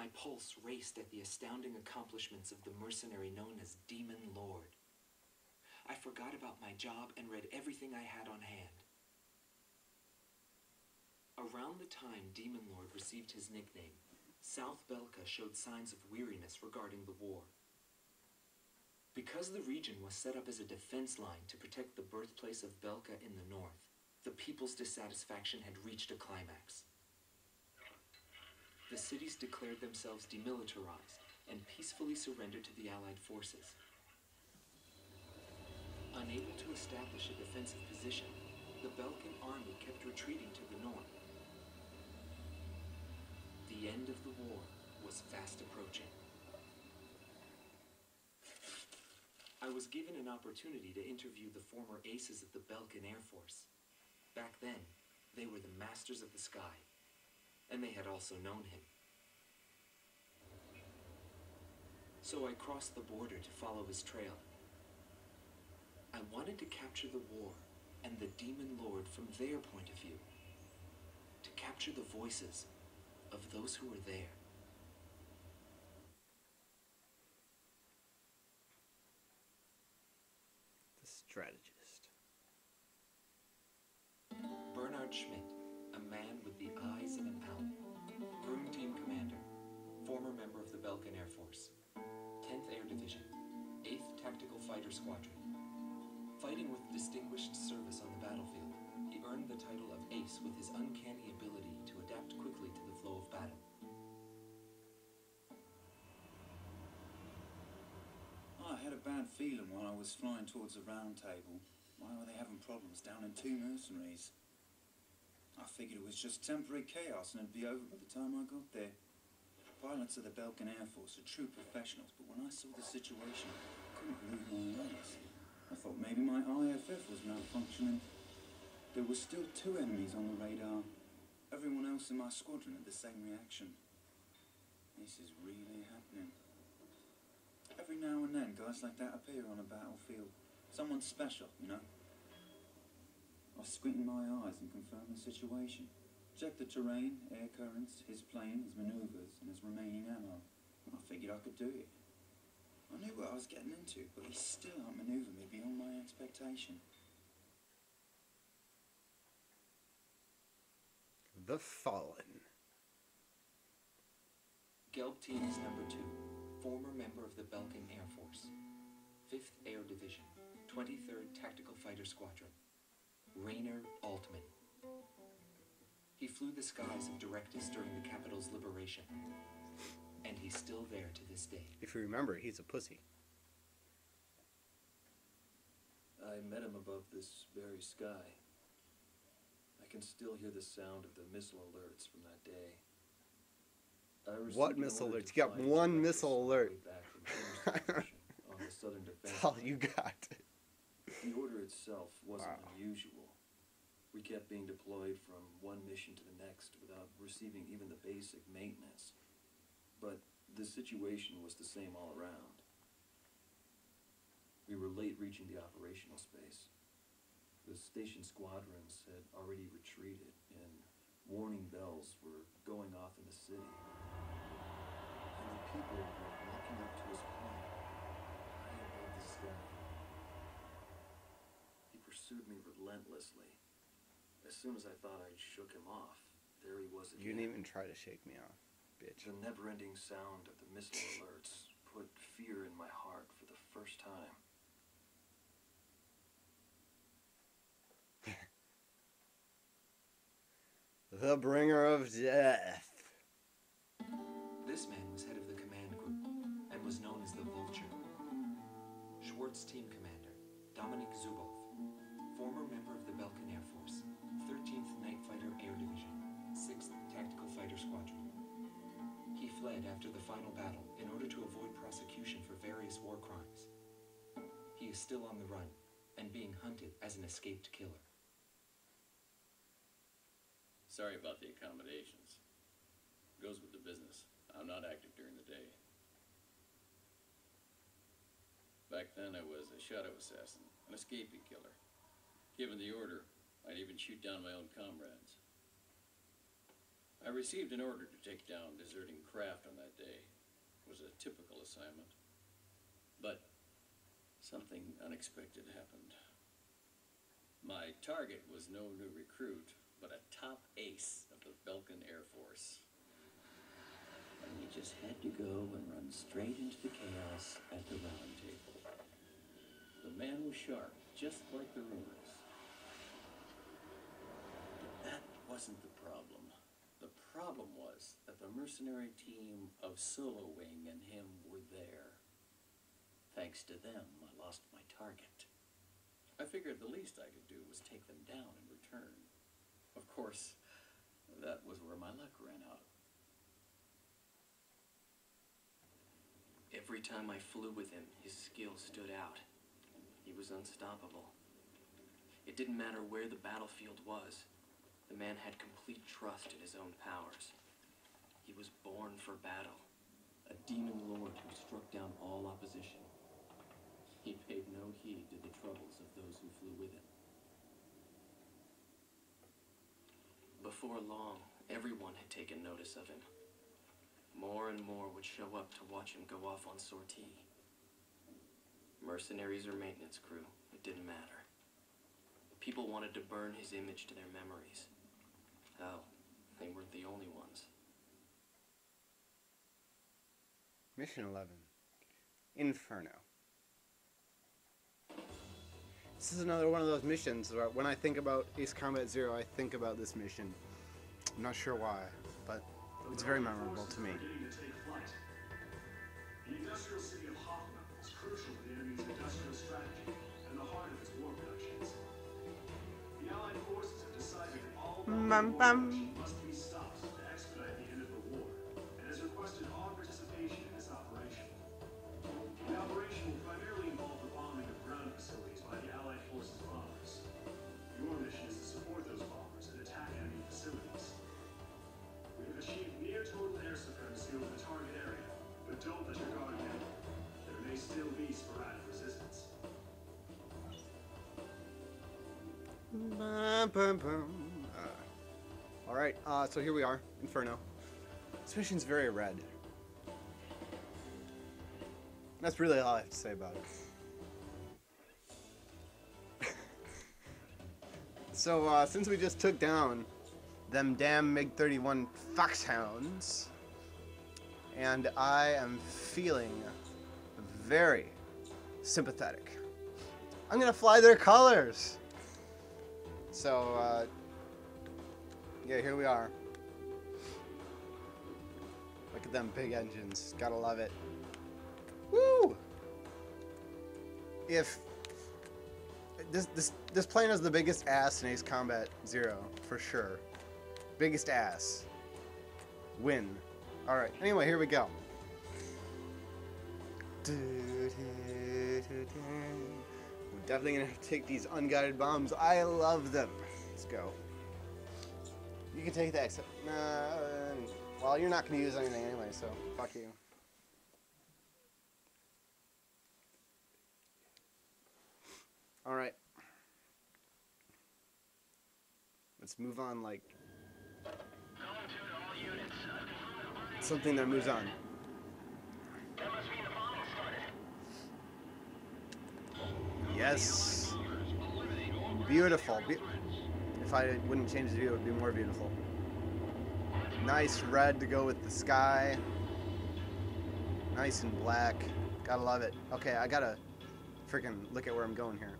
My pulse raced at the astounding accomplishments of the mercenary known as Demon Lord. I forgot about my job and read everything I had on hand. Around the time Demon Lord received his nickname, South Belka showed signs of weariness regarding the war. Because the region was set up as a defense line to protect the birthplace of Belka in the north, the people's dissatisfaction had reached a climax. The cities declared themselves demilitarized and peacefully surrendered to the Allied forces. Unable to establish a defensive position, the Belkan army kept retreating to the north. The end of the war was fast approaching. I was given an opportunity to interview the former aces of the Belkan Air Force. Back then, they were the masters of the sky, and they had also known him. So I crossed the border to follow his trail. I wanted to capture the war and the Demon Lord from their point of view, to capture the voices of those who were there. The strategist. Bernard Schmidt, a man with the eyes of an owl. Groom Team Commander, former member of the Belkan Air Force. 10th Air Division, 8th Tactical Fighter Squadron. Fighting with distinguished service on the battlefield, he earned the title of Ace with his uncanny ability to adapt quickly to the flow of battle. I had a bad feeling while I was flying towards the round table. Why were they having problems down in 2 mercenaries? I figured it was just temporary chaos and it'd be over by the time I got there. Pilots of the Belkan Air Force are true professionals, but when I saw the situation, I couldn't believe my eyes. I thought maybe my IFF was malfunctioning. There were still 2 enemies on the radar. Everyone else in my squadron had the same reaction. This is really happening. Every now and then, guys like that appear on a battlefield. Someone special, you know? I squinted my eyes and confirmed the situation. Checked the terrain, air currents, his plane, his maneuvers, and his remaining ammo. I figured I could do it. I knew what I was getting into, but he still outmaneuvered me beyond my expectation. The Fallen. Gelb-Team is number 2, former member of the Belkan Air Force. 5th Air Division, 23rd Tactical Fighter Squadron. Rainer Altman. He flew the skies of Directus during the capital's liberation. And he's still there to this day. If you remember, he's a pussy. I met him above this very sky. I can still hear the sound of the missile alerts from that day. What missile alerts? You got one missile alert. On the southern defense. That's all you got. The order itself wasn't Wow. unusual. We kept being deployed from one mission to the next without receiving even the basic maintenance. But the situation was the same all around. We were late reaching the operational space. The station squadrons had already retreated, and warning bells were going off in the city. And the people were walking up to his plane, high above the sky. He pursued me relentlessly. As soon as I thought I'd shook him off, there he was again. You didn't even try to shake me off, bitch. The never-ending sound of the missile alerts put fear in my heart for the first time. The bringer of death. This man was head of the command group and was known as the Vulture. Schwartz Team Commander, Dominik Zubov, former member of the Belkan Air Force, 13th Night Fighter Air Division, 6th Tactical Fighter Squadron. He fled after the final battle in order to avoid prosecution for various war crimes. He is still on the run and being hunted as an escaped killer. Sorry about the accommodations. Goes with the business. I'm not active during the day. Back then I was a shadow assassin, an escapee killer. Given the order, I'd even shoot down my own comrades. I received an order to take down deserting craft on that day. It was a typical assignment. But something unexpected happened. My target was no new recruit, but a top ace of the Belkan Air Force. And he just had to go and run straight into the chaos at the round table. The man was sharp, just like the rumors. But that wasn't the problem. The problem was that the mercenary team of Solo Wing and him were there. Thanks to them, I lost my target. I figured the least I could do was take them down in return. Of course, that was where my luck ran out. Every time I flew with him, his skill stood out. He was unstoppable. It didn't matter where the battlefield was. The man had complete trust in his own powers. He was born for battle. A demon lord who struck down all opposition. He paid no heed to the troubles of those who flew with him. Before long, everyone had taken notice of him. More and more would show up to watch him go off on sortie. Mercenaries or maintenance crew, it didn't matter. People wanted to burn his image to their memories. Hell, they weren't the only ones. Mission 11. Inferno. This is another one of those missions where when I think about Ace Combat Zero, I think about this mission. I'm not sure why, but it's very memorable to me. The industrial city of Hoffman is crucial to the enemy's industrial strategy and the heart of its war productions. The Allied forces have decided that all war production must be stopped to expedite the end of the war, and has requested all participation in this operation. The operation will primarily involve the bombing of ground facilities by the Allied forces bombers. Your mission is to support those bombers and attack enemy facilities. We have achieved near total air supremacy over the target area, but don't let your guard down. There may still be sporadic resistance. Alright, so here we are, Inferno. This mission's very red. That's really all I have to say about it. So, since we just took down them damn MiG-31 foxhounds, and I am feeling very sympathetic, I'm gonna fly their colors! So, yeah, here we are. Look at them big engines. Gotta love it. Woo! If this plane is the biggest ass in Ace Combat Zero, for sure. Biggest ass. Win. Alright, anyway, here we go. We're definitely gonna take these unguided bombs. I love them. Let's go. You can take that, except well, you're not gonna use anything anyway, so fuck you. Alright. Let's move on, like something that moves on. Yes. Beautiful. If I wouldn't change the view, it would be more beautiful. Nice red to go with the sky. Nice and black. Gotta love it. Okay, I gotta freaking look at where I'm going here.